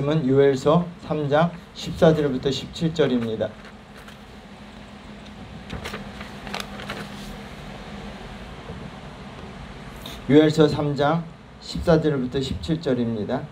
말씀은 요엘서 3장 14절부터 17절입니다. 요엘서 3장 14절부터 17절입니다.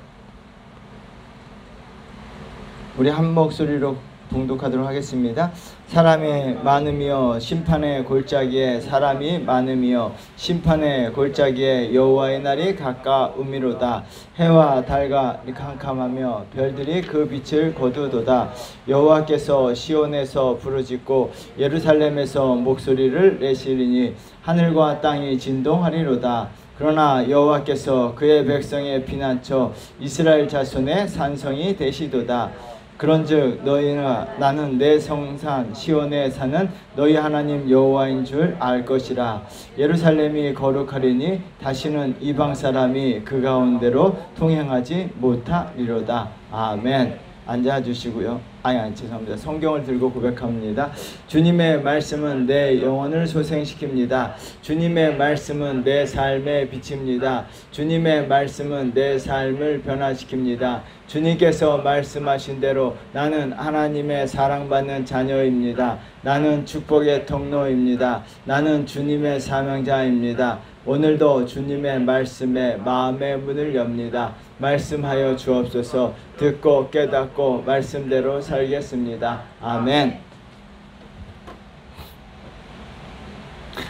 우리 한 목소리로 봉독하도록 하겠습니다. 사람이 많으며 심판의 골짜기에 사람이 많으며 심판의 골짜기에 여호와의 날이 가까우미로다. 해와 달과 캄캄하며 별들이 그 빛을 거두도다. 여호와께서 시온에서 부르짖고 예루살렘에서 목소리를 내시리니 하늘과 땅이 진동하리로다. 그러나 여호와께서 그의 백성의 피난처 이스라엘 자손의 산성이 되시도다. 그런즉 너희나 나는 내 성산 시온에 사는 너희 하나님 여호와인 줄 알 것이라. 예루살렘이 거룩하리니 다시는 이방 사람이 그 가운데로 통행하지 못하리로다. 아멘. 앉아주시고요. 죄송합니다. 성경을 들고 고백합니다. 주님의 말씀은 내 영혼을 소생시킵니다. 주님의 말씀은 내 삶의 빛입니다. 주님의 말씀은 내 삶을 변화시킵니다. 주님께서 말씀하신 대로 나는 하나님의 사랑받는 자녀입니다. 나는 축복의 통로입니다. 나는 주님의 사명자입니다. 오늘도 주님의 말씀에 마음의 문을 엽니다. 말씀하여 주옵소서. 듣고 깨닫고 말씀대로 살겠습니다. 아멘.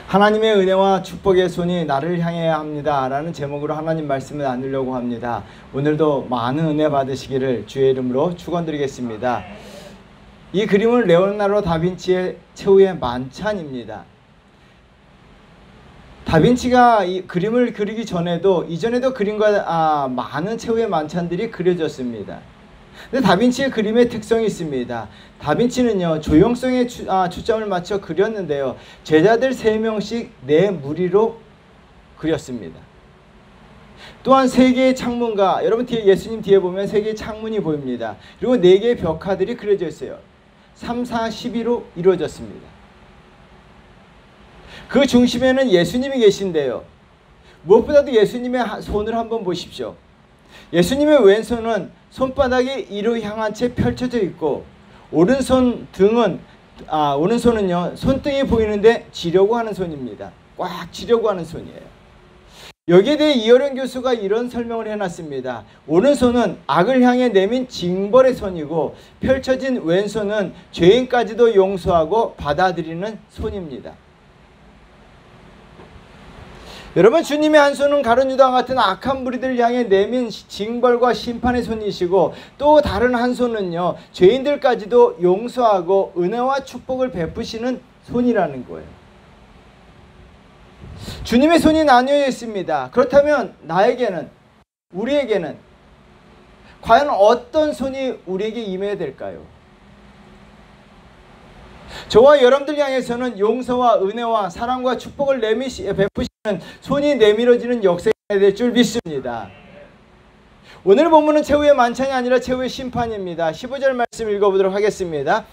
하나님의 은혜와 축복의 손이 나를 향해야 합니다 라는 제목으로 하나님 말씀을 나누려고 합니다. 오늘도 많은 은혜 받으시기를 주의 이름으로 축원드리겠습니다. 이 그림은 레오나르도 다빈치의 최후의 만찬입니다. 다빈치가 이 그림을 그리기 전에도 이전에도 그림과 많은 최후의 만찬들이 그려졌습니다. 근데 다빈치의 그림의 특성이 있습니다. 다빈치는요 조형성에 초점을 맞춰 그렸는데요, 제자들 3명씩 네 무리로 그렸습니다. 또한 3개의 창문과, 여러분 뒤에 예수님 뒤에 보면 3개의 창문이 보입니다. 그리고 4개의 벽화들이 그려져 있어요. 3, 4, 12로 이루어졌습니다. 그 중심에는 예수님이 계신데요, 무엇보다도 예수님의 손을 한번 보십시오. 예수님의 왼손은 손바닥이 이로 향한 채 펼쳐져 있고, 오른손은요 손등이 보이는데 쥐려고 하는 손입니다. 꽉 쥐려고 하는 손이에요. 여기에 대해 이어령 교수가 이런 설명을 해놨습니다. 오른손은 악을 향해 내민 징벌의 손이고, 펼쳐진 왼손은 죄인까지도 용서하고 받아들이는 손입니다. 여러분, 주님의 한 손은 가룟 유다와 같은 악한 무리들을 향해 내민 징벌과 심판의 손이시고, 또 다른 한 손은요 죄인들까지도 용서하고 은혜와 축복을 베푸시는 손이라는 거예요. 주님의 손이 나뉘어 있습니다. 그렇다면 나에게는, 우리에게는 과연 어떤 손이 우리에게 임해야 될까요? 저와 여러분들 향해서는 용서와 은혜와 사랑과 축복을 베푸시는 손이 내밀어지는 역사가 될 줄 믿습니다. 오늘 본문은 최후의 만찬이 아니라 최후의 심판입니다. 15절 말씀 읽어보도록 하겠습니다.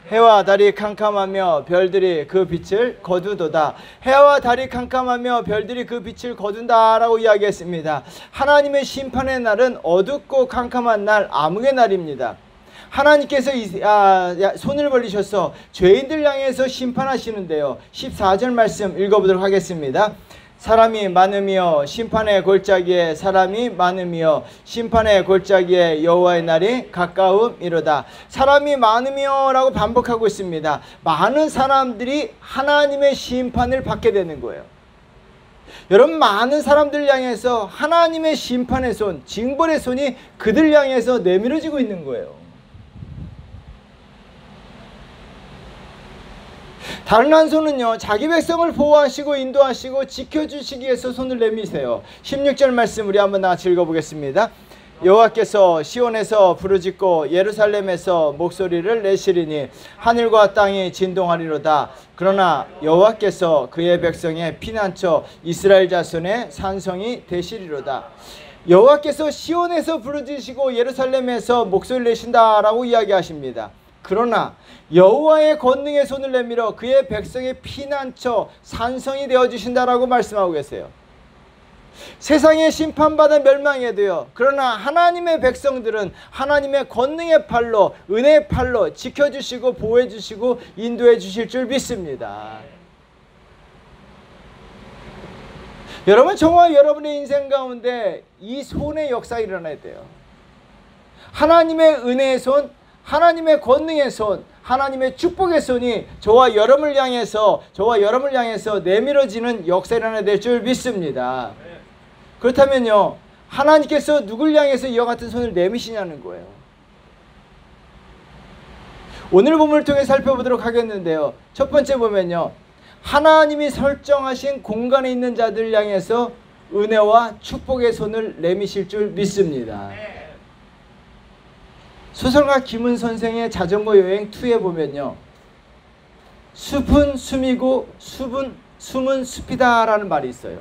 해와 달이 캄캄하며 별들이 그 빛을 거두도다. 해와 달이 캄캄하며 별들이 그 빛을 거둔다 라고 이야기했습니다. 하나님의 심판의 날은 어둡고 캄캄한 날, 암흑의 날입니다. 하나님께서 손을 벌리셔서 죄인들 향해서 심판하시는데요, 14절 말씀 읽어보도록 하겠습니다. 사람이 많으며 심판의 골짜기에 사람이 많으며 심판의 골짜기에 여호와의 날이 가까움이로다. 사람이 많으며 라고 반복하고 있습니다. 많은 사람들이 하나님의 심판을 받게 되는 거예요. 여러분, 많은 사람들 향해서 하나님의 심판의 손, 징벌의 손이 그들 향해서 내밀어지고 있는 거예요. 다른 한 손은요 자기 백성을 보호하시고 인도하시고 지켜주시기 위해서 손을 내미세요. 16절 말씀 우리 한번 같이 읽어보겠습니다. 여호와께서 시온에서 부르짖고 예루살렘에서 목소리를 내시리니 하늘과 땅이 진동하리로다. 그러나 여호와께서 그의 백성의 피난처 이스라엘 자손의 산성이 되시리로다. 여호와께서 시온에서 부르짖으시고 예루살렘에서 목소리를 내신다라고 이야기하십니다. 그러나 여호와의 권능의 손을 내밀어 그의 백성의 피난처 산성이 되어주신다라고 말씀하고 계세요. 세상에 심판받아 멸망해도요, 그러나 하나님의 백성들은 하나님의 권능의 팔로, 은혜의 팔로 지켜주시고 보호해주시고 인도해 주실 줄 믿습니다. 여러분, 저와 여러분의 인생 가운데 이 손의 역사가 일어나야 돼요. 하나님의 은혜의 손, 하나님의 권능의 손, 하나님의 축복의 손이 저와 여러분을 향해서 내밀어지는 역사가 일어나야 될 줄 믿습니다. 그렇다면요, 하나님께서 누굴 향해서 이와 같은 손을 내미시냐는 거예요. 오늘 본문을 통해 살펴보도록 하겠는데요, 첫 번째 보면요, 하나님이 설정하신 공간에 있는 자들 향해서 은혜와 축복의 손을 내미실 줄 믿습니다. 소설가 김은 선생의 자전거 여행 2에 보면요, 숲은 숨이고 숨은 숲이다 라는 말이 있어요.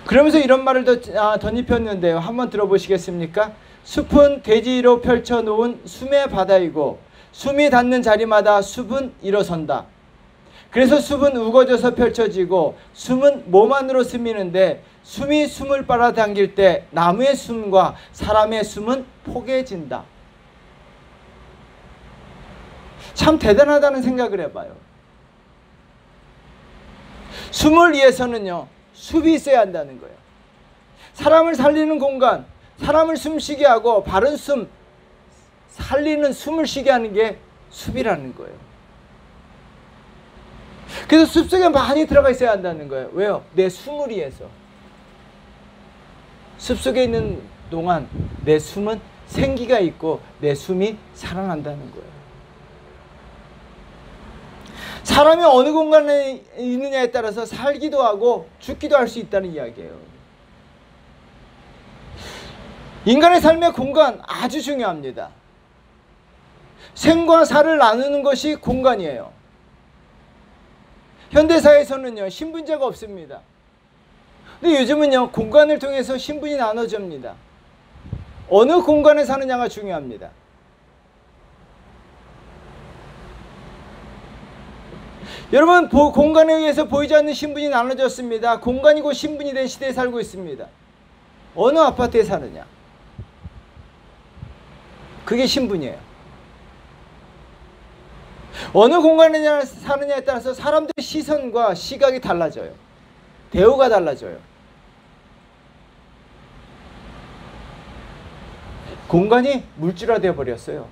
그러면서 이런 말을 덧입혔는데요, 한번 들어보시겠습니까? 숲은 대지로 펼쳐놓은 숨의 바다이고 숨이 닿는 자리마다 숲은 일어선다. 그래서 숲은 우거져서 펼쳐지고 숨은 몸 안으로 스미는데 숨이 숨을 빨아당길 때 나무의 숨과 사람의 숨은 포개진다. 참 대단하다는 생각을 해봐요. 숨을 위해서는요, 숲이 있어야 한다는 거예요. 사람을 살리는 공간, 사람을 숨쉬게 하고 바른 숨, 살리는 숨을 쉬게 하는 게 숲이라는 거예요. 그래서 숲속에 많이 들어가 있어야 한다는 거예요. 왜요? 내 숨을 위해서. 숲속에 있는 동안 내 숨은 생기가 있고 내 숨이 살아난다는 거예요. 사람이 어느 공간에 있느냐에 따라서 살기도 하고 죽기도 할 수 있다는 이야기예요. 인간의 삶의 공간 아주 중요합니다. 생과 사를 나누는 것이 공간이에요. 현대사회에서는요, 신분제가 없습니다. 근데 요즘은요, 공간을 통해서 신분이 나눠집니다. 어느 공간에 사느냐가 중요합니다. 여러분, 공간에 의해서 보이지 않는 신분이 나눠졌습니다. 공간이고 신분이 된 시대에 살고 있습니다. 어느 아파트에 사느냐, 그게 신분이에요. 어느 공간에 사느냐에 따라서 사람들의 시선과 시각이 달라져요. 대우가 달라져요. 공간이 물질화되어 버렸어요.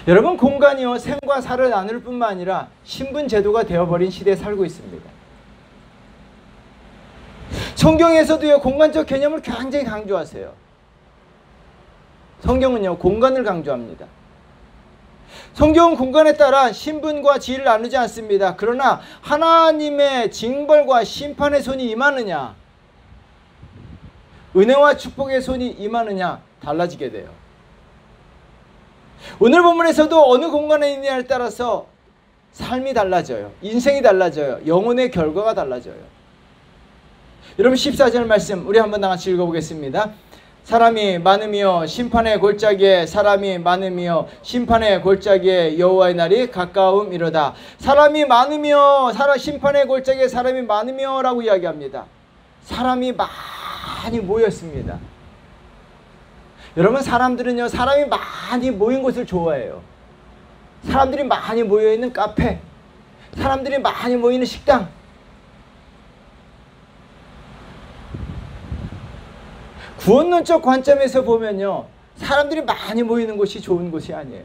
여러분, 공간이요, 생과 사를 나눌 뿐만 아니라 신분 제도가 되어버린 시대에 살고 있습니다. 성경에서도요, 공간적 개념을 굉장히 강조하세요. 성경은요, 공간을 강조합니다. 성경은 공간에 따라 신분과 지위를 나누지 않습니다. 그러나 하나님의 징벌과 심판의 손이 임하느냐, 은혜와 축복의 손이 임하느냐 달라지게 돼요. 오늘 본문에서도 어느 공간에 있느냐에 따라서 삶이 달라져요. 인생이 달라져요. 영혼의 결과가 달라져요. 여러분, 14절 말씀 우리 한번 다 같이 읽어보겠습니다. 사람이 많으며 심판의 골짜기에 사람이 많으며 심판의 골짜기에 여호와의 날이 가까움이로다. 사람이 많으며 심판의 골짜기에 사람이 많으며 라고 이야기합니다. 사람이 많이 모였습니다. 여러분, 사람들은요, 사람이 많이 모인 곳을 좋아해요. 사람들이 많이 모여있는 카페, 사람들이 많이 모이는 식당, 구원론적 관점에서 보면요, 사람들이 많이 모이는 곳이 좋은 곳이 아니에요.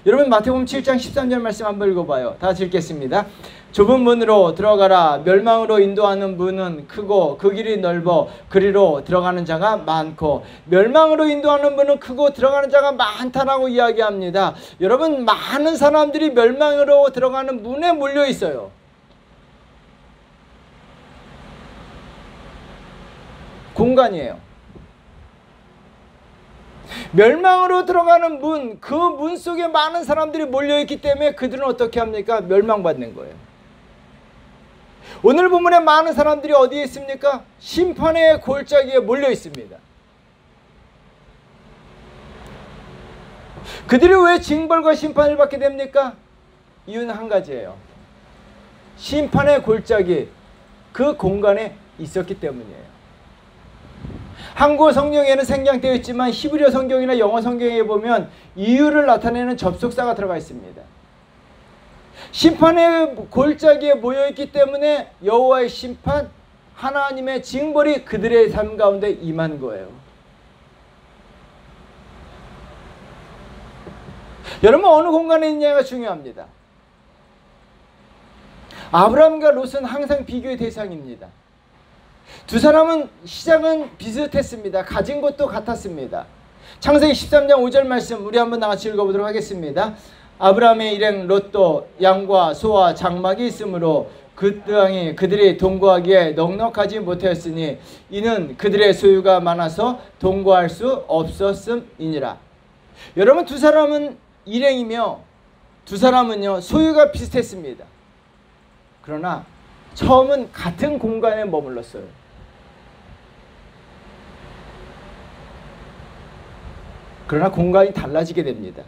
여러분, 마태복음 7장 13절 말씀 한번 읽어봐요. 다 같이 읽겠습니다. 좁은 문으로 들어가라. 멸망으로 인도하는 문은 크고 그 길이 넓어 그리로 들어가는 자가 많고. 멸망으로 인도하는 문은 크고 들어가는 자가 많다라고 이야기합니다. 여러분, 많은 사람들이 멸망으로 들어가는 문에 몰려 있어요. 공간이에요. 멸망으로 들어가는 문, 그 문 속에 많은 사람들이 몰려있기 때문에 그들은 어떻게 합니까? 멸망받는 거예요. 오늘 본문에 많은 사람들이 어디에 있습니까? 심판의 골짜기에 몰려 있습니다. 그들이 왜 징벌과 심판을 받게 됩니까? 이유는 한 가지예요. 심판의 골짜기 그 공간에 있었기 때문이에요. 한국어 성경에는 생략되어 있지만 히브리어 성경이나 영어 성경에 보면 이유를 나타내는 접속사가 들어가 있습니다. 심판의 골짜기에 모여있기 때문에 여호와의 심판, 하나님의 징벌이 그들의 삶 가운데 임한 거예요. 여러분, 어느 공간에 있냐가 중요합니다. 아브라함과 롯은 항상 비교의 대상입니다. 두 사람은 시작은 비슷했습니다. 가진 것도 같았습니다. 창세기 13장 5절 말씀 우리 한번 나같이 읽어보도록 하겠습니다. 아브라함의 일행 롯도 양과 소와 장막이 있으므로 그 땅이 그들이 동거하기에 넉넉하지 못하였으니 이는 그들의 소유가 많아서 동거할 수 없었음이니라. 여러분, 두 사람은 일행이며 두 사람은요 소유가 비슷했습니다. 그러나 처음은 같은 공간에 머물렀어요. 그러나 공간이 달라지게 됩니다.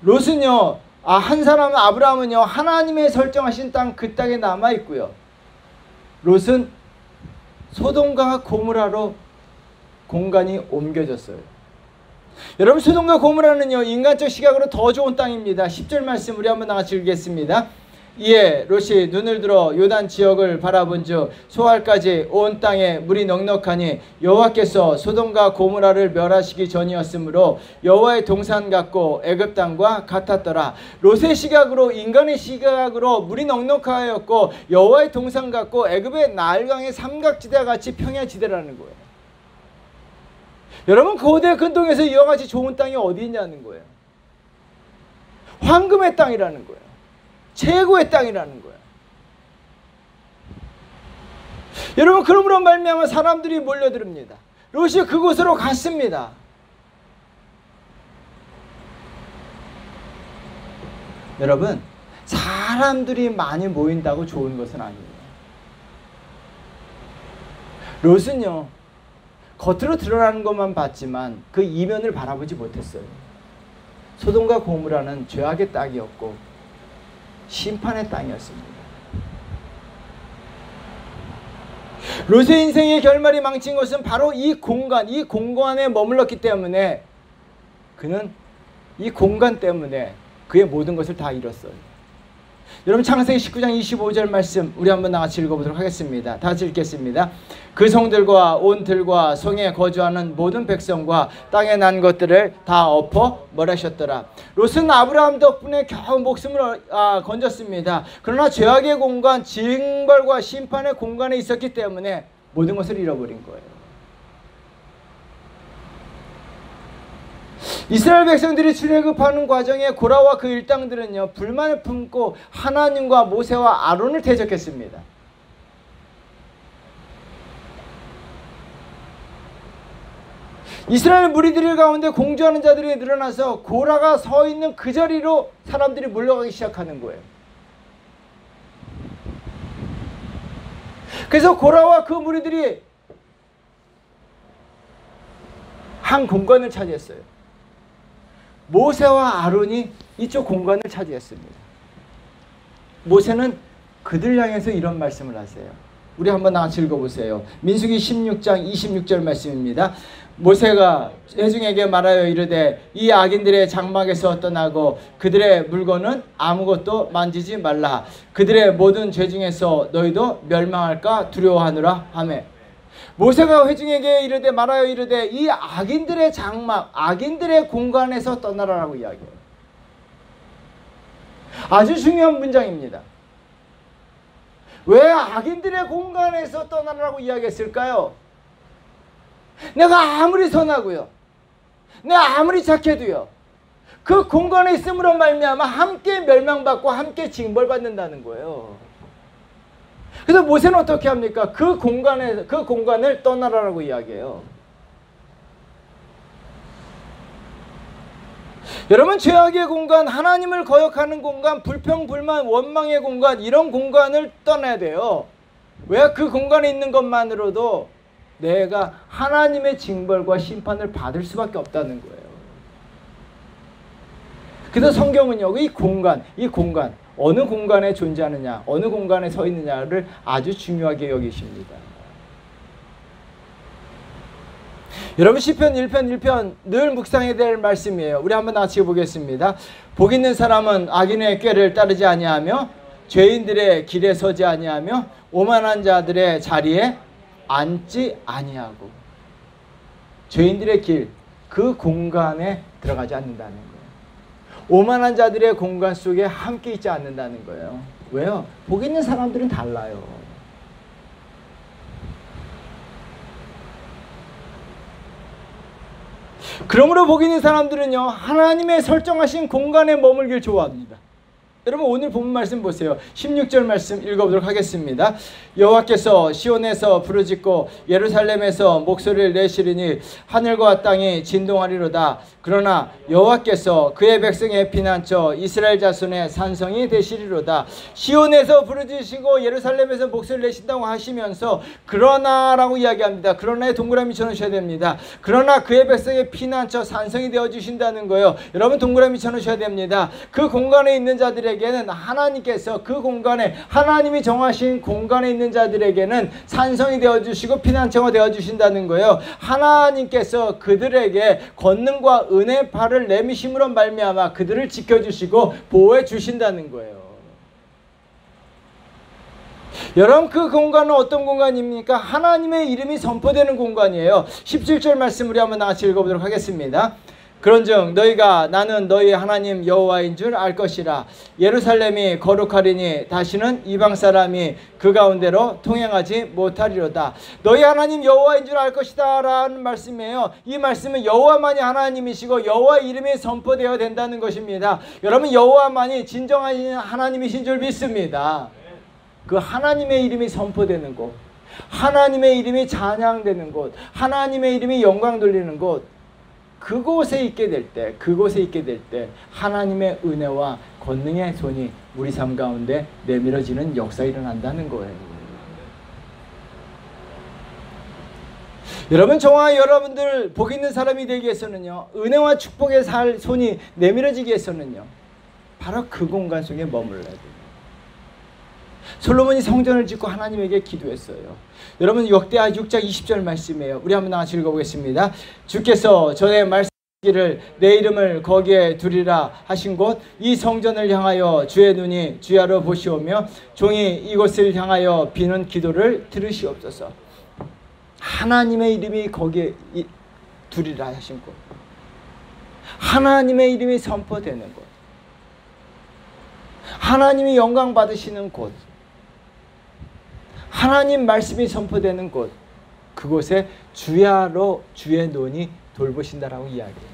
롯은요, 한 사람은 아브라함은요 하나님의 설정하신 땅 그 땅에 남아 있고요. 롯은 소돔과 고모라로 공간이 옮겨졌어요. 여러분, 소돔과 고모라는요 인간적 시각으로 더 좋은 땅입니다. 10절 말씀 우리 한번 나같이 읽겠습니다. 이에 롯이 눈을 들어 요단 지역을 바라본즉 소알까지 온 땅에 물이 넉넉하니 여호와께서 소돔과 고모라를 멸하시기 전이었으므로 여호와의 동산 같고 애굽 땅과 같았더라. 롯의 시각으로, 인간의 시각으로 물이 넉넉하였고 여호와의 동산 같고 애굽의 나일강의 삼각지대와 같이 평야지대라는 거예요. 여러분, 고대 근동에서 이와 같이 좋은 땅이 어디 있냐는 거예요. 황금의 땅이라는 거예요. 최고의 땅이라는 거예요. 여러분, 그러므로 말미암아 사람들이 몰려듭니다. 롯이 그곳으로 갔습니다. 여러분, 사람들이 많이 모인다고 좋은 것은 아니에요. 롯은요 겉으로 드러나는 것만 봤지만 그 이면을 바라보지 못했어요. 소돔과 고모라는 죄악의 땅이었고 심판의 땅이었습니다. 롯의 인생의 결말이 망친 것은 바로 이 공간에 머물렀기 때문에 그는 이 공간 때문에 그의 모든 것을 다 잃었어요. 여러분, 창세기 19장 25절 말씀 우리 한번 나같이 읽어보도록 하겠습니다. 다 같이 읽겠습니다. 그 성들과 온 들과 성에 거주하는 모든 백성과 땅에 난 것들을 다 엎어 멸하셨더라. 롯은 아브라함 덕분에 겨우 목숨을 건졌습니다. 그러나 죄악의 공간, 징벌과 심판의 공간에 있었기 때문에 모든 것을 잃어버린 거예요. 이스라엘 백성들이 출애굽하는 과정에 고라와 그 일당들은요 불만을 품고 하나님과 모세와 아론을 대적했습니다. 이스라엘 무리들 가운데 공주하는 자들이 늘어나서 고라가 서 있는 그 자리로 사람들이 몰려가기 시작하는 거예요. 그래서 고라와 그 무리들이 한 공간을 차지했어요. 모세와 아론이 이쪽 공간을 차지했습니다. 모세는 그들 향해서 이런 말씀을 하세요. 우리 한번 나같이 읽어보세요. 민수기 16장 26절 말씀입니다. 모세가 회중에게 말하여 이르되 이 악인들의 장막에서 떠나고 그들의 물건은 아무것도 만지지 말라. 그들의 모든 죄 중에서 너희도 멸망할까 두려워하노라 하매. 모세가 회중에게 이르되 말하여 이르되 이 악인들의 장막, 악인들의 공간에서 떠나라라고 이야기해요. 아주 중요한 문장입니다. 왜 악인들의 공간에서 떠나라고 이야기했을까요? 내가 아무리 선하고요, 내가 아무리 착해도요, 그 공간에 있음으로 말미암아 함께 멸망받고 함께 징벌받는다는 거예요. 그래서 모세는 어떻게 합니까? 그 공간을 떠나라라고 이야기해요. 여러분, 죄악의 공간, 하나님을 거역하는 공간, 불평, 불만, 원망의 공간, 이런 공간을 떠나야 돼요. 왜? 그 공간에 있는 것만으로도 내가 하나님의 징벌과 심판을 받을 수밖에 없다는 거예요. 그래서 성경은요, 이 공간 어느 공간에 존재하느냐, 어느 공간에 서 있느냐를 아주 중요하게 여기십니다. 여러분, 시편 1편 1편 늘 묵상해야 될 말씀이에요. 우리 한번 같이 보겠습니다. 복 있는 사람은 악인의 꾀를 따르지 아니하며 죄인들의 길에 서지 아니하며 오만한 자들의 자리에 앉지 아니하고. 죄인들의 길, 그 공간에 들어가지 않는다는 거예요. 오만한 자들의 공간 속에 함께 있지 않는다는 거예요. 왜요? 복 있는 사람들은 달라요. 그러므로 복 있는 사람들은요, 하나님의 설정하신 공간에 머물길 좋아합니다. 여러분, 오늘 본문 말씀 보세요. 16절 말씀 읽어보도록 하겠습니다. 여호와께서 시온에서 부르짖고 예루살렘에서 목소리를 내시리니 하늘과 땅이 진동하리로다. 그러나 여호와께서 그의 백성의 피난처 이스라엘 자손의 산성이 되시리로다. 시온에서 부르짖으시고 예루살렘에서 목소리를 내신다고 하시면서 그러나라고 이야기합니다. 그러나에 동그라미 쳐놓으셔야 됩니다. 그러나 그의 백성의 피난처 산성이 되어주신다는 거예요. 여러분, 동그라미 쳐놓으셔야 됩니다. 그 공간에 있는 자들에게는 하나님께서, 그 공간에, 하나님이 정하신 공간에 있는 자들에게는 산성이 되어주시고 피난처가 되어주신다는 거예요. 하나님께서 그들에게 권능과 은혜의 팔을 내미심으로 말미암아 그들을 지켜주시고 보호해 주신다는 거예요. 여러분, 그 공간은 어떤 공간입니까? 하나님의 이름이 선포되는 공간이에요. 17절 말씀 우리 한번 같이 읽어보도록 하겠습니다. 그런즉 너희가 나는 너희 하나님 여호와인 줄 알 것이라. 예루살렘이 거룩하리니 다시는 이방 사람이 그 가운데로 통행하지 못하리로다. 너희 하나님 여호와인 줄 알 것이다 라는 말씀이에요. 이 말씀은 여호와만이 하나님이시고 여호와 이름이 선포되어야 된다는 것입니다. 여러분, 여호와만이 진정한 하나님이신 줄 믿습니다. 그 하나님의 이름이 선포되는 곳, 하나님의 이름이 찬양되는 곳, 하나님의 이름이 영광 돌리는 곳, 그곳에 있게 될 때 하나님의 은혜와 권능의 손이 우리 삶 가운데 내밀어지는 역사가 일어난다는 거예요. 여러분, 저와 여러분들 복 있는 사람이 되기 위해서는요, 은혜와 축복의 손이 내밀어지기 위해서는요, 바로 그 공간 속에 머물러야 돼요. 솔로몬이 성전을 짓고 하나님에게 기도했어요. 여러분, 역대하 6장 20절 말씀이에요. 우리 한번 같이 읽어보겠습니다. 주께서 전에 말씀하시기를 내 이름을 거기에 두리라 하신 곳 이 성전을 향하여 주의 눈이 주야로 보시오며 종이 이곳을 향하여 비는 기도를 들으시옵소서. 하나님의 이름이 거기에 두리라 하신 곳, 하나님의 이름이 선포되는 곳, 하나님이 영광 받으시는 곳, 하나님 말씀이 선포되는 곳, 그곳에 주야로 주의 눈이 돌보신다라고 이야기해요.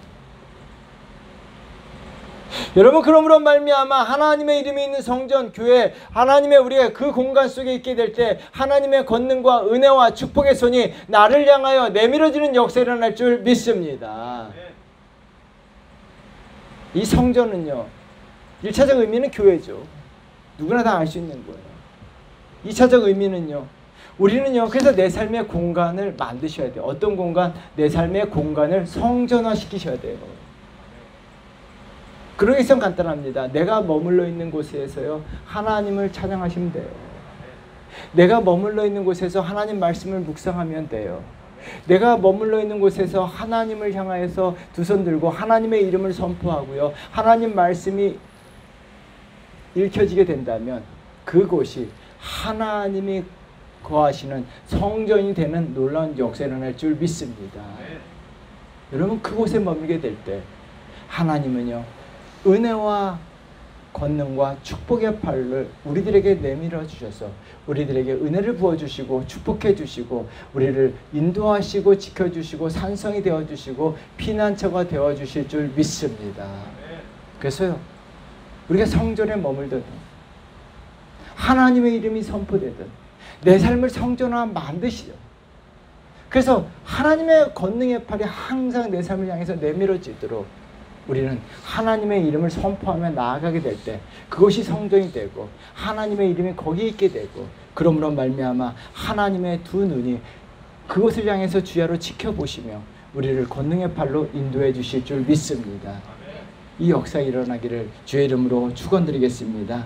여러분, 그러므로 말미암아 하나님의 이름이 있는 성전, 교회, 하나님의 우리가 그 공간 속에 있게 될 때 하나님의 권능과 은혜와 축복의 손이 나를 향하여 내밀어지는 역사가 일어날 줄 믿습니다. 이 성전은요, 1차적 의미는 교회죠. 누구나 다 알 수 있는 거예요. 2차적 의미는요, 우리는요, 그래서 내 삶의 공간을 만드셔야 돼요. 어떤 공간? 내 삶의 공간을 성전화시키셔야 돼요. 그러기 위해서는 간단합니다. 내가 머물러 있는 곳에서요, 하나님을 찬양하시면 돼요. 내가 머물러 있는 곳에서 하나님 말씀을 묵상하면 돼요. 내가 머물러 있는 곳에서 하나님을 향하여서 두 손 들고 하나님의 이름을 선포하고요, 하나님 말씀이 읽혀지게 된다면 그곳이 하나님이 거하시는 성전이 되는 놀라운 역사가 일어날 줄 믿습니다. 여러분, 그곳에 머물게 될 때 하나님은요, 은혜와 권능과 축복의 팔을 우리들에게 내밀어 주셔서 우리들에게 은혜를 부어주시고 축복해 주시고 우리를 인도하시고 지켜주시고 산성이 되어주시고 피난처가 되어주실 줄 믿습니다. 그래서요, 우리가 성전에 머물든 하나님의 이름이 선포되든 내 삶을 성전화 만드시죠. 그래서 하나님의 권능의 팔이 항상 내 삶을 향해서 내밀어지도록 우리는 하나님의 이름을 선포하며 나아가게 될 때 그것이 성전이 되고 하나님의 이름이 거기에 있게 되고, 그러므로 말미암아 하나님의 두 눈이 그곳을 향해서 주야로 지켜보시며 우리를 권능의 팔로 인도해 주실 줄 믿습니다. 이 역사 일어나기를 주의 이름으로 축원드리겠습니다.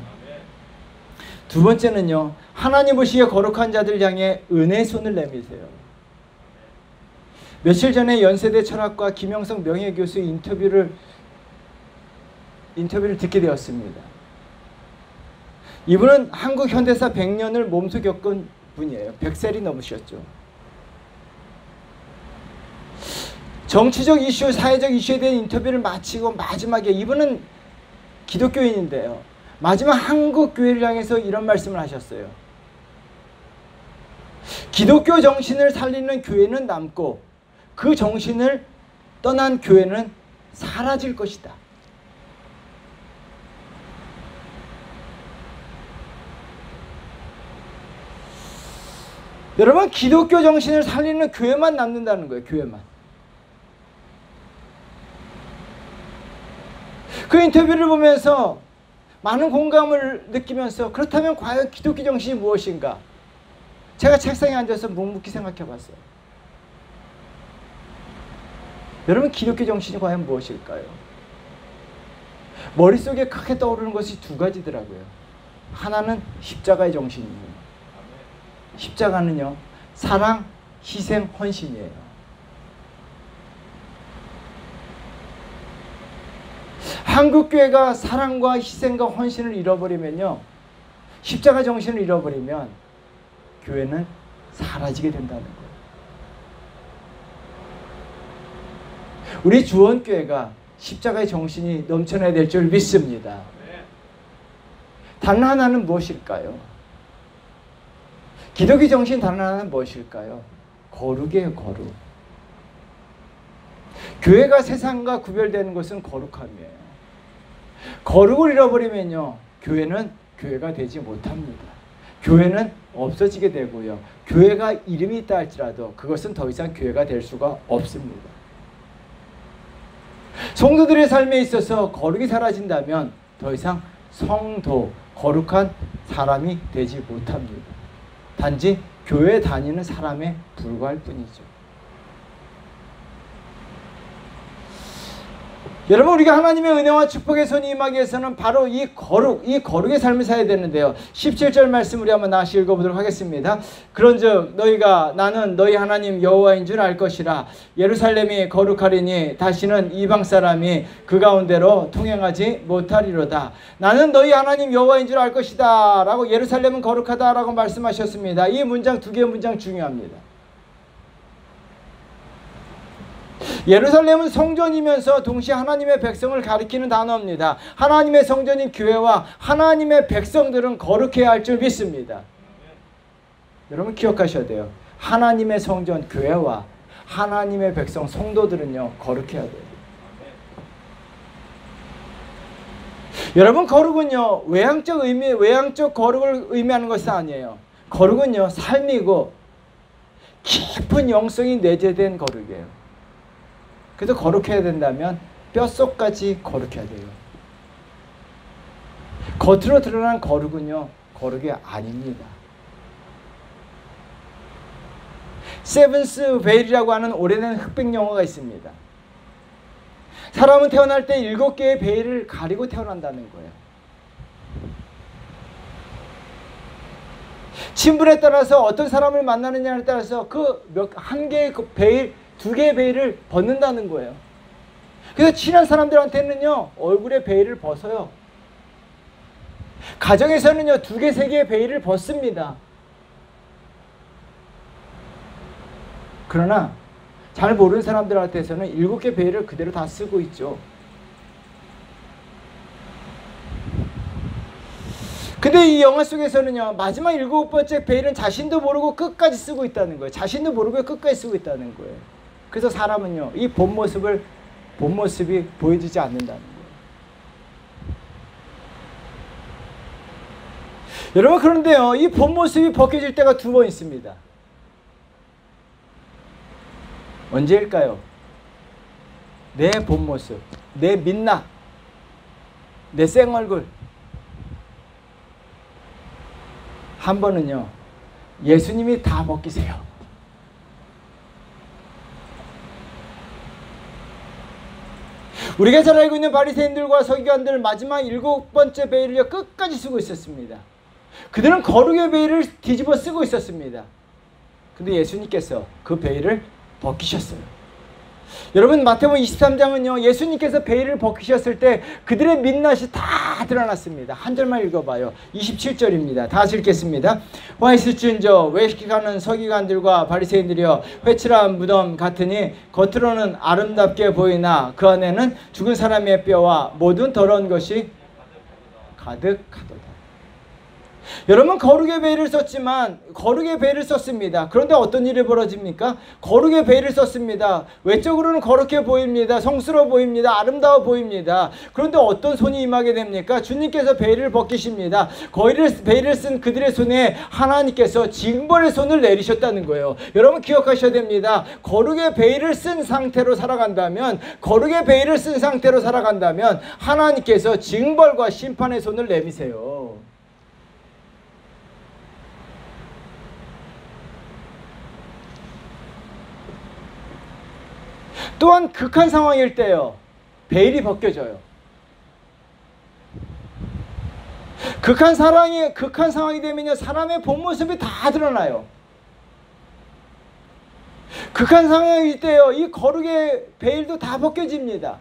두 번째는요, 하나님 보시기에 거룩한 자들 향해 은혜의 손을 내미세요. 며칠 전에 연세대 철학과 김영석 명예교수의 인터뷰를 듣게 되었습니다. 이분은 한국 현대사 100년을 몸소 겪은 분이에요. 100살이 넘으셨죠. 정치적 이슈, 사회적 이슈에 대한 인터뷰를 마치고 마지막에, 이분은 기독교인인데요, 마지막 한국 교회를 향해서 이런 말씀을 하셨어요. 기독교 정신을 살리는 교회는 남고 그 정신을 떠난 교회는 사라질 것이다. 여러분, 기독교 정신을 살리는 교회만 남는다는 거예요. 교회만. 그 인터뷰를 보면서 많은 공감을 느끼면서, 그렇다면 과연 기독교 정신이 무엇인가? 제가 책상에 앉아서 묵묵히 생각해 봤어요. 여러분, 기독교 정신이 과연 무엇일까요? 머릿속에 크게 떠오르는 것이 두 가지더라고요. 하나는 십자가의 정신입니다. 십자가는요, 사랑, 희생, 헌신이에요. 한국교회가 사랑과 희생과 헌신을 잃어버리면요, 십자가 정신을 잃어버리면 교회는 사라지게 된다는 거예요. 우리 주원교회가 십자가의 정신이 넘쳐나야 될 줄 믿습니다. 단 하나는 무엇일까요? 기독교 정신 단 하나는 무엇일까요? 거룩이에요. 거룩. 교회가 세상과 구별되는 것은 거룩함이에요. 거룩을 잃어버리면요, 교회는 교회가 되지 못합니다. 교회는 없어지게 되고요, 교회가 이름이 있다 할지라도 그것은 더 이상 교회가 될 수가 없습니다. 성도들의 삶에 있어서 거룩이 사라진다면 더 이상 성도, 거룩한 사람이 되지 못합니다. 단지 교회 다니는 사람에 불과할 뿐이죠. 여러분, 우리가 하나님의 은혜와 축복의 손이 임하기 위해서는 바로 이 거룩의 삶을 살아야 되는데요. 17절 말씀 우리 한번 다시 읽어보도록 하겠습니다. 그런즉 너희가 나는 너희 하나님 여호와인 줄 알 것이라. 예루살렘이 거룩하리니 다시는 이방 사람이 그 가운데로 통행하지 못하리로다. 나는 너희 하나님 여호와인 줄 알 것이다 라고, 예루살렘은 거룩하다 라고 말씀하셨습니다. 이 문장, 두 개의 문장 중요합니다. 예루살렘은 성전이면서 동시에 하나님의 백성을 가리키는 단어입니다. 하나님의 성전인 교회와 하나님의 백성들은 거룩해야 할 줄 믿습니다. 여러분, 기억하셔야 돼요. 하나님의 성전 교회와 하나님의 백성 성도들은요, 거룩해야 돼요. 여러분, 거룩은요, 외향적 거룩을 의미하는 것이 아니에요. 거룩은요, 삶이고 깊은 영성이 내재된 거룩이에요. 그래서 거룩해야 된다면 뼛속까지 거룩해야 돼요. 겉으로 드러난 거룩은요, 거룩이 아닙니다. 세븐스 베일이라고 하는 오래된 흑백 영어가 있습니다. 사람은 태어날 때 7개의 베일을 가리고 태어난다는 거예요. 친분에 따라서 어떤 사람을 만나느냐에 따라서 한 개의 베일, 2개의 베일을 벗는다는 거예요. 그래서 친한 사람들한테는요, 얼굴에 베일을 벗어요. 가정에서는요, 2개, 3개의 베일을 벗습니다. 그러나 잘 모르는 사람들한테서는 7개 베일을 그대로 다 쓰고 있죠. 근데 이 영화 속에서는요, 마지막 7번째 베일은 자신도 모르고 끝까지 쓰고 있다는 거예요. 자신도 모르고 끝까지 쓰고 있다는 거예요. 그래서 사람은요, 이 본 모습이 보여지지 않는다는 거예요. 여러분, 그런데요, 이 본 모습이 벗겨질 때가 2번 있습니다. 언제일까요? 내 본 모습, 내 민낯, 내 생얼굴. 한 번은요, 예수님이 다 벗기세요. 우리가 잘 알고 있는 바리새인들과 서기관들, 마지막 7번째 베일을요, 끝까지 쓰고 있었습니다. 그들은 거룩의 베일을 뒤집어 쓰고 있었습니다. 근데 예수님께서 그 베일을 벗기셨어요. 여러분, 마태복음 23장은요, 예수님께서 베일을 벗기셨을 때 그들의 민낯이 다 드러났습니다. 한 절만 읽어봐요. 27절입니다. 다 같이 읽겠습니다. 화 있을진저 외식하는 서기관들과 바리새인들이여, 회칠한 무덤 같으니 겉으로는 아름답게 보이나 그 안에는 죽은 사람의 뼈와 모든 더러운 것이 가득하도다. 여러분, 거룩의 베일을 썼습니다. 그런데 어떤 일이 벌어집니까? 거룩의 베일을 썼습니다. 외적으로는 거룩해 보입니다. 성스러워 보입니다. 아름다워 보입니다. 그런데 어떤 손이 임하게 됩니까? 주님께서 베일을 벗기십니다. 베일을 쓴 그들의 손에 하나님께서 징벌의 손을 내리셨다는 거예요. 여러분, 기억하셔야 됩니다. 거룩의 베일을 쓴 상태로 살아간다면 하나님께서 징벌과 심판의 손을 내미세요. 또한 극한 상황일 때요, 베일이 벗겨져요. 극한 상황이 되면요, 사람의 본 모습이 다 드러나요. 극한 상황일 때요, 이 거룩의 베일도 다 벗겨집니다.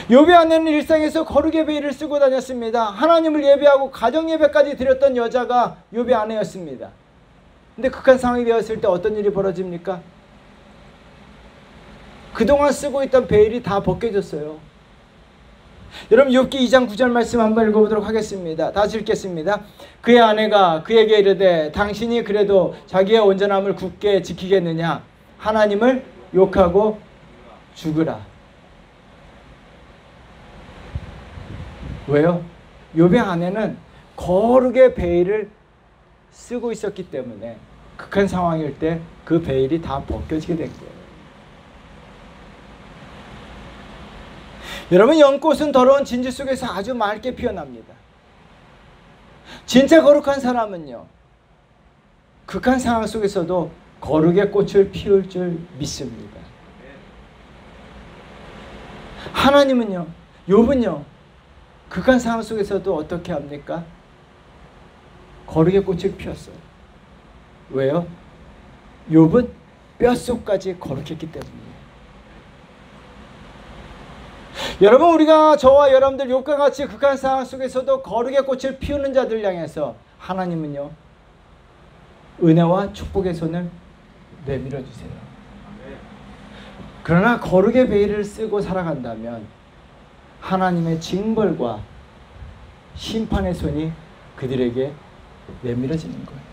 욥의 아내는 일상에서 거룩의 베일을 쓰고 다녔습니다. 하나님을 예배하고 가정 예배까지 드렸던 여자가 욥의 아내였습니다. 근데 극한 상황이 되었을 때 어떤 일이 벌어집니까? 그동안 쓰고 있던 베일이 다 벗겨졌어요. 여러분, 욥기 2장 9절 말씀 한번 읽어보도록 하겠습니다. 다시 읽겠습니다. 그의 아내가 그에게 이르되 당신이 그래도 자기의 온전함을 굳게 지키겠느냐? 하나님을 욕하고 죽으라. 왜요? 욥의 아내는 거룩의 베일을 쓰고 있었기 때문에 극한 상황일 때 그 베일이 다 벗겨지게 된 거예요. 여러분, 연꽃은 더러운 진지 속에서 아주 맑게 피어납니다. 진짜 거룩한 사람은요, 극한 상황 속에서도 거룩의 꽃을 피울 줄 믿습니다. 하나님은요, 욥은요, 극한 상황 속에서도 어떻게 합니까? 거룩의 꽃을 피웠어요. 왜요? 욥은 뼛속까지 거룩했기 때문이에요. 여러분, 우리가 저와 여러분들 욥과 같이 극한 상황 속에서도 거룩의 꽃을 피우는 자들 향해서 하나님은요, 은혜와 축복의 손을 내밀어 주세요. 그러나 거룩의 베일을 쓰고 살아간다면 하나님의 징벌과 심판의 손이 그들에게 내밀어지는 거예요.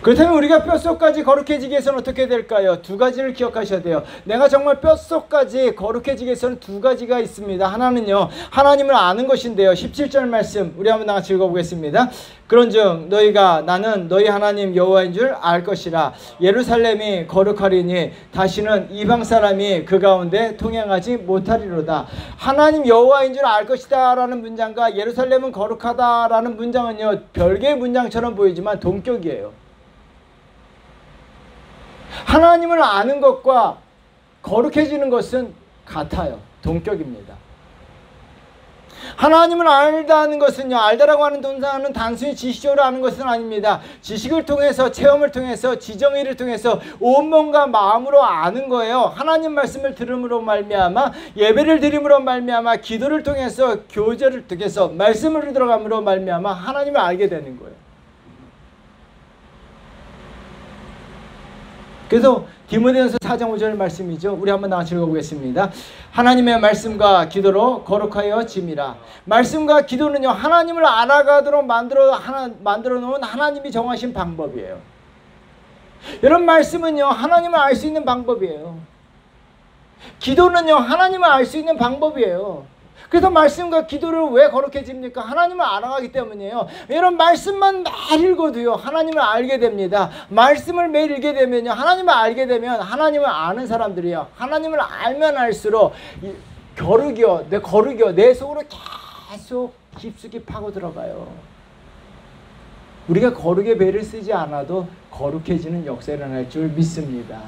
그렇다면 우리가 뼛속까지 거룩해지기 위해서는 어떻게 될까요? 두 가지를 기억하셔야 돼요. 내가 정말 뼈속까지 거룩해지기 위해서는 두 가지가 있습니다. 하나는요, 하나님을 아는 것인데요. 17절 말씀 우리 한번 같이 읽어보겠습니다. 그런즉 너희가 나는 너희 하나님 여호와인 줄 알 것이라. 예루살렘이 거룩하리니 다시는 이방 사람이 그 가운데 통행하지 못하리로다. 하나님 여호와인 줄 알 것이다 라는 문장과 예루살렘은 거룩하다 라는 문장은요, 별개의 문장처럼 보이지만 동격이에요. 하나님을 아는 것과 거룩해지는 것은 같아요. 동격입니다. 하나님을 알다는 것은요, 알다라고 하는 동사는 단순히 지식적으로 아는 것은 아닙니다. 지식을 통해서, 체험을 통해서, 지정의를 통해서 온몸과 마음으로 아는 거예요. 하나님 말씀을 들음으로 말미암아, 예배를 드림으로 말미암아, 기도를 통해서, 교제를 통해서, 말씀을 들어감으로 말미암아 하나님을 알게 되는 거예요. 그래서 디모데전서 4장 5절 말씀이죠. 우리 한번 나같이 읽어보겠습니다. 하나님의 말씀과 기도로 거룩하여 짐이라. 말씀과 기도는요, 하나님을 알아가도록 만들어 놓은 하나님이 정하신 방법이에요. 여러분, 말씀은요, 하나님을 알 수 있는 방법이에요. 기도는요, 하나님을 알 수 있는 방법이에요. 그래서 말씀과 기도를 왜 거룩해집니까? 하나님을 알아가기 때문이에요. 여러분, 말씀만 매일 읽어도요, 하나님을 알게 됩니다. 말씀을 매일 읽게 되면요, 하나님을 알게 되면 하나님을 아는 사람들이요, 하나님을 알면 알수록 거룩이요, 내 속으로 계속 깊숙이 파고 들어가요. 우리가 거룩의 베일을 쓰지 않아도 거룩해지는 역사가 일어날 줄 믿습니다.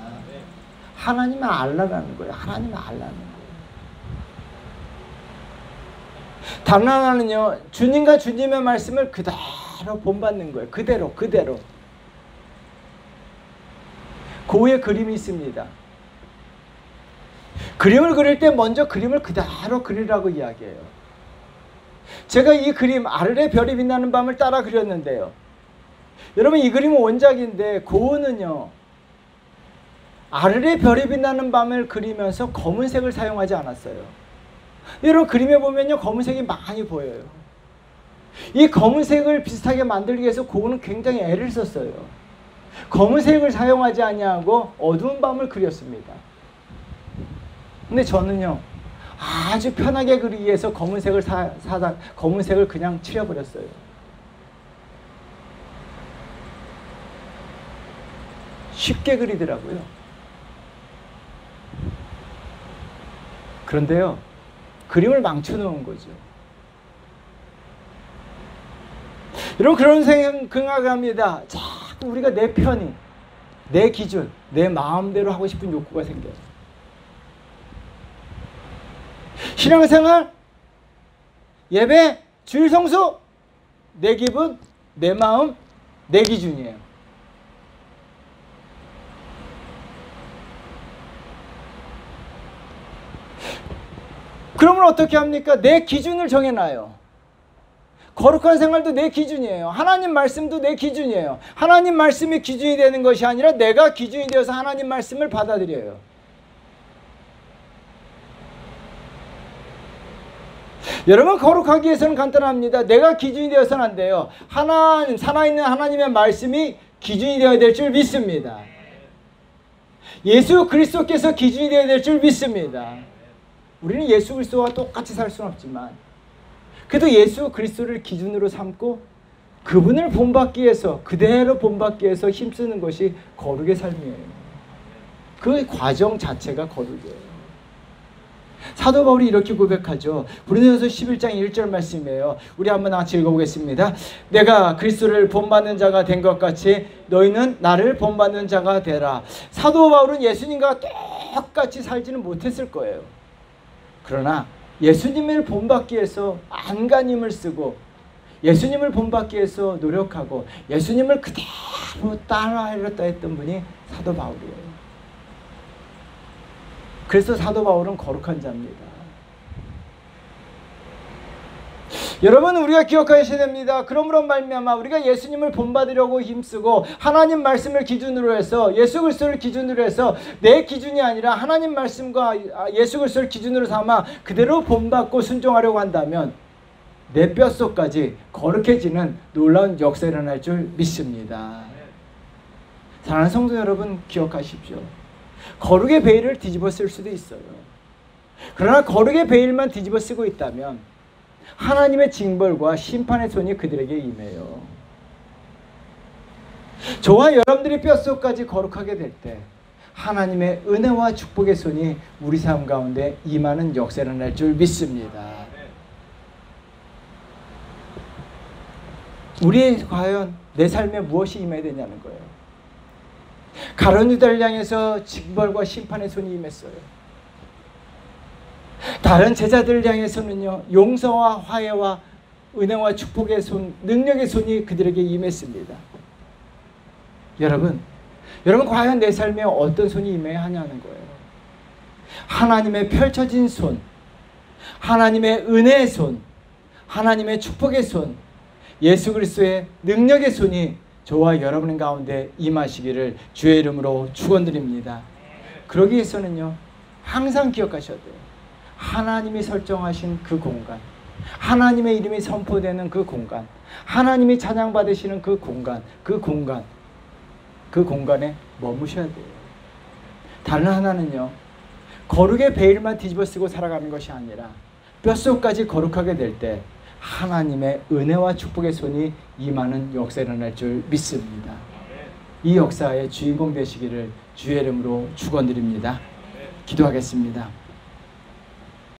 하나님을 알라는 거예요. 하나님을 알라는 거예요. 다른 하나는요, 주님과 주님의 말씀을 그대로 본받는 거예요. 그대로. 그 위에 그림이 있습니다. 그림을 그릴 때 먼저 그림을 그대로 그리라고 이야기해요. 제가 이 그림 아르레 별이 빛나는 밤을 따라 그렸는데요. 여러분, 이 그림은 원작인데 고은은요, 아르레 별이 빛나는 밤을 그리면서 검은색을 사용하지 않았어요. 여러분, 그림에 보면요, 검은색이 많이 보여요. 이 검은색을 비슷하게 만들기 위해서 고은은 굉장히 애를 썼어요. 검은색을 사용하지 아니하고 어두운 밤을 그렸습니다. 근데 저는요, 아주 편하게 그리기 위해서 검은색을 검은색을 그냥 칠해버렸어요. 쉽게 그리더라고요. 그런데요, 그림을 망쳐놓은 거죠. 여러분, 그런 생각합니다. 자꾸 우리가 내 편이, 내 기준, 내 마음대로 하고 싶은 욕구가 생겨요. 신앙생활, 예배, 주일 성수, 내 기분, 내 마음, 내 기준이에요. 그러면 어떻게 합니까? 내 기준을 정해놔요. 거룩한 생활도 내 기준이에요. 하나님 말씀도 내 기준이에요. 하나님 말씀이 기준이 되는 것이 아니라 내가 기준이 되어서 하나님 말씀을 받아들여요. 여러분, 거룩하기 위해서는 간단합니다. 내가 기준이 되어서는 안 돼요. 살아있는 하나님의 말씀이 기준이 되어야 될 줄 믿습니다. 예수 그리스도께서 기준이 되어야 될 줄 믿습니다. 우리는 예수 그리스도와 똑같이 살 수는 없지만 그래도 예수 그리스도를 기준으로 삼고 그분을 본받기 위해서, 그대로 본받기 위해서 힘쓰는 것이 거룩의 삶이에요. 그 과정 자체가 거룩이에요. 사도 바울이 이렇게 고백하죠. 고린도전서 11장 1절 말씀이에요. 우리 한번 같이 읽어보겠습니다. 내가 그리스도를 본받는 자가 된 것 같이 너희는 나를 본받는 자가 되라. 사도 바울은 예수님과 똑같이 살지는 못했을 거예요. 그러나 예수님을 본받기 위해서 안간힘을 쓰고 예수님을 본받기 위해서 노력하고 예수님을 그대로 따라하려다 했던 분이 사도 바울이에요. 그래서 사도 바울은 거룩한 자입니다. 여러분, 우리가 기억하셔야 됩니다. 그러므로 말미암아 우리가 예수님을 본받으려고 힘쓰고 하나님 말씀을 기준으로 해서 예수 그리스도를 기준으로 해서 내 기준이 아니라 하나님 말씀과 예수 그리스도를 기준으로 삼아 그대로 본받고 순종하려고 한다면 내 뼛속까지 거룩해지는 놀라운 역사가 일어날 줄 믿습니다. 사랑하는 성도 여러분, 기억하십시오. 거룩의 베일을 뒤집어 쓸 수도 있어요. 그러나 거룩의 베일만 뒤집어 쓰고 있다면 하나님의 징벌과 심판의 손이 그들에게 임해요. 저와 여러분들이 뼛속까지 거룩하게 될 때 하나님의 은혜와 축복의 손이 우리 삶 가운데 임하는 역사가 일어날 줄 믿습니다. 우리 과연 내 삶에 무엇이 임해야 되냐는 거예요. 가룟 유다를 향해서 징벌과 심판의 손이 임했어요. 다른 제자들을 향해서는요, 용서와 화해와 은혜와 축복의 손, 능력의 손이 그들에게 임했습니다. 여러분 과연 내 삶에 어떤 손이 임해야 하냐는 거예요. 하나님의 펼쳐진 손, 하나님의 은혜의 손, 하나님의 축복의 손, 예수 그리스도의 능력의 손이 저와 여러분 가운데 임하시기를 주의 이름으로 축원드립니다. 그러기 위해서는요, 항상 기억하셔야 돼요. 하나님이 설정하신 그 공간, 하나님의 이름이 선포되는 그 공간, 하나님이 찬양받으시는 그 공간에 머무셔야 돼요. 다른 하나는요, 거룩의 베일만 뒤집어 쓰고 살아가는 것이 아니라 뼛속까지 거룩하게 될 때 하나님의 은혜와 축복의 손이 임하는 역사가 일어날 줄 믿습니다. 이 역사의 주인공 되시기를 주의 이름으로 축원드립니다. 기도하겠습니다.